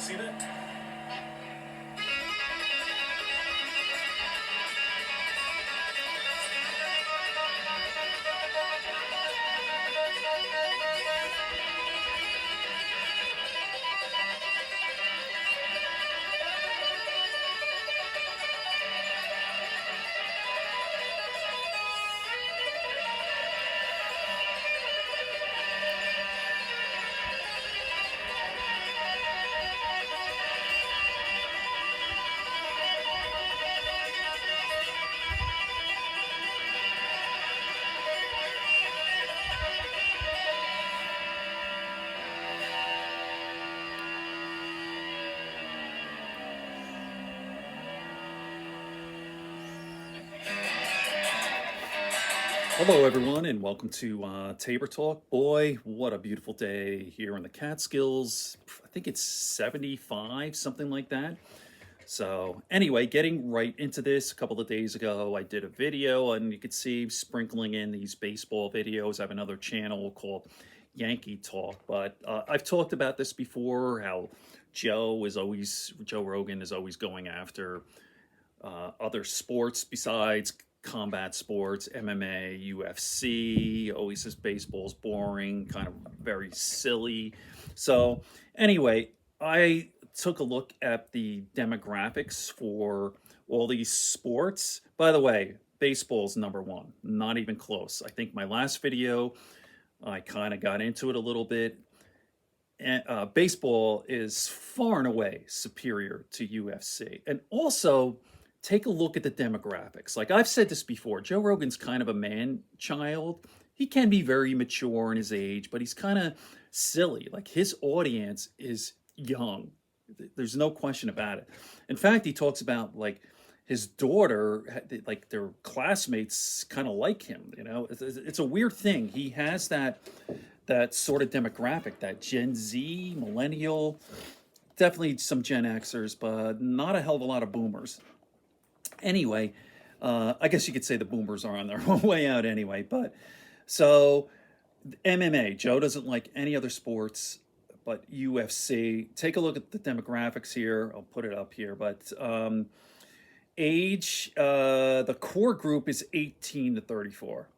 See that? Hello, everyone, and welcome to Tabor Talk. Boy, what a beautiful day here in the Catskills. I think it's 75, something like that. So, anyway, getting right into this, a couple of days ago, I did a video, and you could see sprinkling in these baseball videos. I have another channel called Yankee Talk, but I've talked about this before. How Joe Rogan is always going after other sports besides combat sports, MMA, UFC. Always says baseball's boring, kind of very silly. So, anyway, I took a look at the demographics for all these sports. By the way, baseball's number one, not even close. I think my last video, I kind of got into it a little bit. And, baseball is far and away superior to UFC. And also, take a look at the demographics. Like I've said this before, Joe Rogan's kind of a man child. He can be very mature in his age, but he's kind of silly. Like his audience is young. There's no question about it. In fact, he talks about like his daughter, like their classmates kind of like him. It's a weird thing. He has that sort of demographic, that Gen Z, millennial, definitely some Gen Xers, but not a hell of a lot of boomers. Anyway, I guess you could say the boomers are on their way out anyway. But so MMA, Joe doesn't like any other sports but UFC. Take a look at the demographics here. I'll put it up here. But age, the core group is 18 to 34.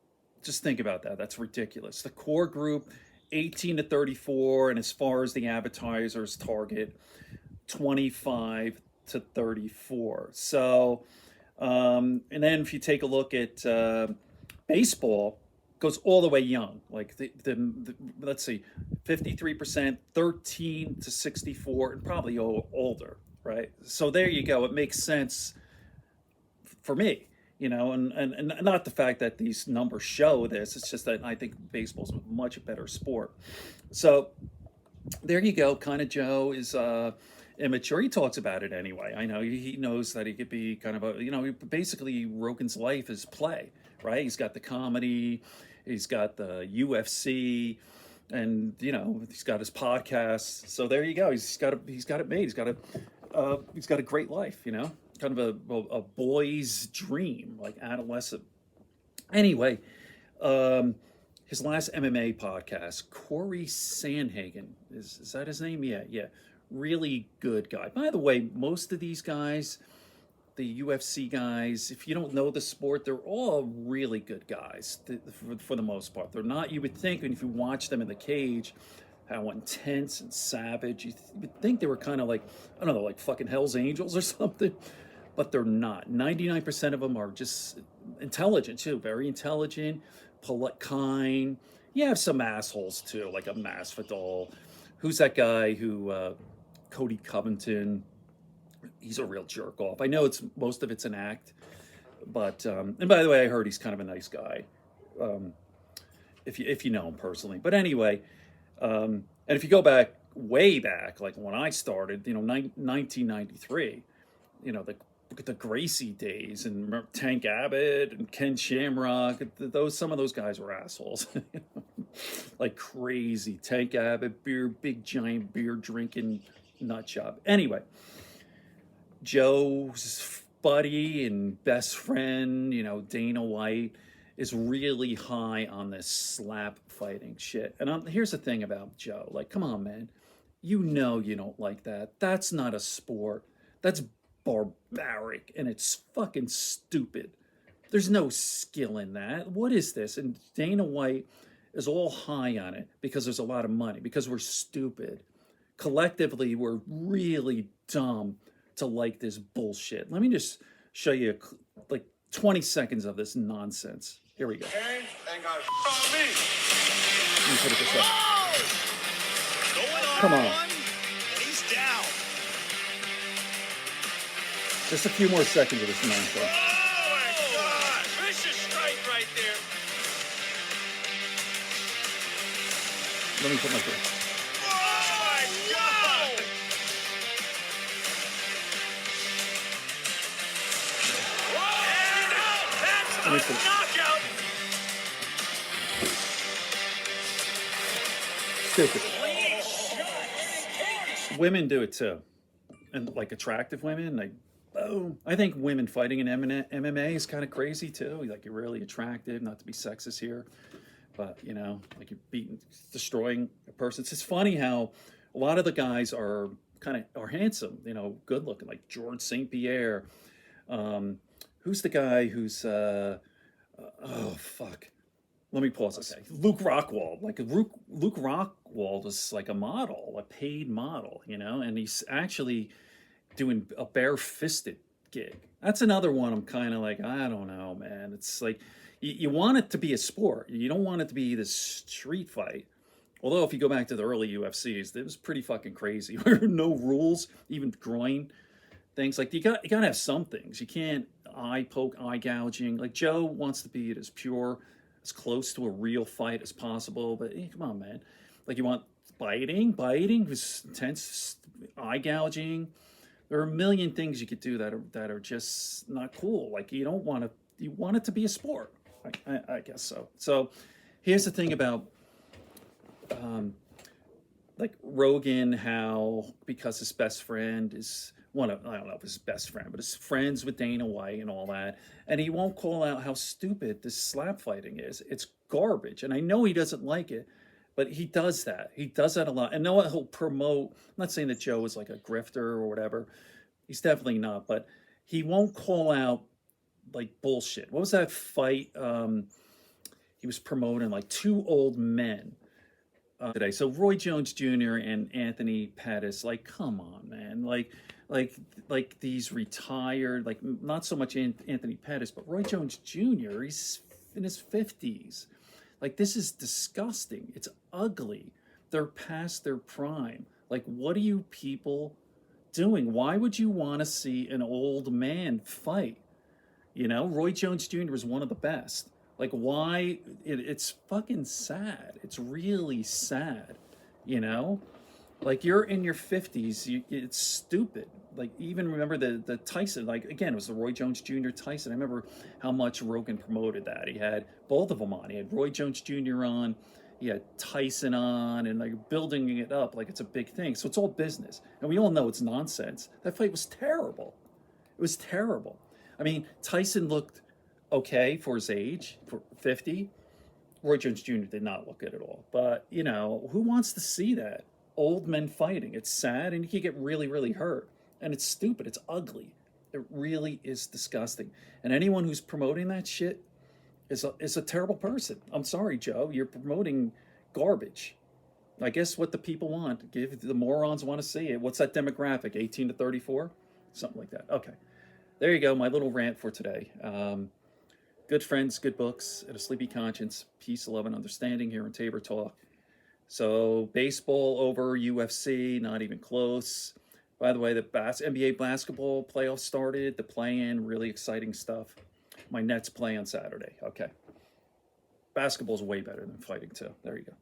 Just think about that. That's ridiculous. The core group, 18 to 34, and as far as the advertisers target, 25 to 34. So, and then if you take a look at baseball, goes all the way young. Like the let's see, 53%, 13 to 64, and probably older, right? So there you go. It makes sense for me, and not the fact that these numbers show this. It's just that I think baseball's a much better sport. So there you go. Kind of Joe is immature. He talks about it anyway. I know he knows that he could be kind of basically Rogan's life is play, right? He's got the comedy, he's got the UFC, and he's got his podcast. So there you go. He's got it made. He's got a great life. Kind of a boy's dream, like adolescent. Anyway, his last MMA podcast, Corey Sandhagen, is that his name? Yeah. Really good guy. By the way, most of these guys, the UFC guys, if you don't know the sport, they're all really good guys for the most part. They're not, you would think, and if you watch them in the cage, how intense and savage. You would think they were kind of like, I don't know, like fucking Hell's Angels or something, but they're not. 99% of them are just intelligent too, very intelligent, polite, kind. You have some assholes too, like a Masvidal. Who's that guy who, Cody Covington? He's a real jerk off. I know most of it's an act, but and by the way, I heard he's kind of a nice guy, if you know him personally. But anyway, and if you go back way back, like when I started, 1993, the Gracie days, and remember Tank Abbott and Ken Shamrock. Some of those guys were assholes, like crazy. Tank Abbott, big giant beer drinking nut job. Anyway, Joe's buddy and best friend, Dana White, is really high on this slap fighting shit. And here's the thing about Joe. Like, come on, man. You know you don't like that. That's not a sport. That's barbaric and it's fucking stupid. There's no skill in that. What is this? And Dana White is all high on it because there's a lot of money, because we're stupid. Collectively, we're really dumb to like this bullshit. Let me just show you like 20 seconds of this nonsense. Here we go. Ain't got on me. Let me put it this way. Going on. Come on. And he's down. Just a few more seconds of this nonsense. Oh my God! Vicious strike right there. Let me put my foot. Oh my God! And out. Let me That's put a it. knockout. Stupid. Women do it too, and like attractive women, like boom. I think women fighting in MMA is kind of crazy too. Like you're really attractive, not to be sexist here, but you know, like you're beating, destroying a person. It's just funny how a lot of the guys are are handsome, you know, good looking, like George St. Pierre. Who's the guy who's oh fuck? Let me pause this. Okay. Luke Rockwold, like Luke Rockwold is like a model, a paid model, you know, and he's actually doing a bare-fisted gig. That's another one I'm kind of like, I don't know, man. It's like you want it to be a sport. You don't want it to be this street fight. Although if you go back to the early UFCs, it was pretty fucking crazy. There were no rules, even groin things. Like you gotta have some things. You can't eye poke, eye gouging. Like Joe wants to be as pure, as close to a real fight as possible. But come on, man. Like you want biting was intense, eye gouging. There are a million things you could do that are just not cool. Like you don't want to. You want it to be a sport. I guess so. So here's the thing about like Rogan, how because his best friend is one of, I don't know if his best friend, but his friends with Dana White and all that, and he won't call out how stupid this slap fighting is. It's garbage, and I know he doesn't like it, but he does that. He does that a lot, and know what he'll promote. I'm not saying that Joe is like a grifter or whatever. He's definitely not, but he won't call out like bullshit. What was that fight? He was promoting like two old men today. So Roy Jones Jr. and Anthony Pettis, like, come on, man, like, like these retired, like not so much Anthony Pettis, but Roy Jones Jr. He's in his 50s. Like this is disgusting. It's ugly. They're past their prime. Like, what are you people doing? Why would you want to see an old man fight? You know, Roy Jones Jr. was one of the best. Like, why? It's fucking sad. It's really sad. You know, like you're in your 50s. It's stupid. Like, even remember the Tyson. Like again, it was the Roy Jones Jr. Tyson. I remember how much Rogan promoted that. He had both of them on. He had Roy Jones Jr. on. He had Tyson on, and like building it up like it's a big thing. So it's all business, and we all know it's nonsense. That fight was terrible. It was terrible. I mean, Tyson looked okay for his age, for 50. Roy Jones Jr. did not look good at all. But, you know, who wants to see that? Old men fighting. It's sad, and you can get really, really hurt. And it's stupid. It's ugly. It really is disgusting. And anyone who's promoting that shit is a terrible person. I'm sorry, Joe. You're promoting garbage. I guess what the people want. Give the morons want to see it. What's that demographic? 18 to 34? Something like that. Okay. There you go. My little rant for today. Good friends, good books, and a sleepy conscience. Peace, love, and understanding here in Tabor Talk. So baseball over, UFC, not even close. By the way, the NBA basketball playoffs started. The play-in, really exciting stuff. My Nets play on Saturday. Okay. Basketball's way better than fighting too. There you go.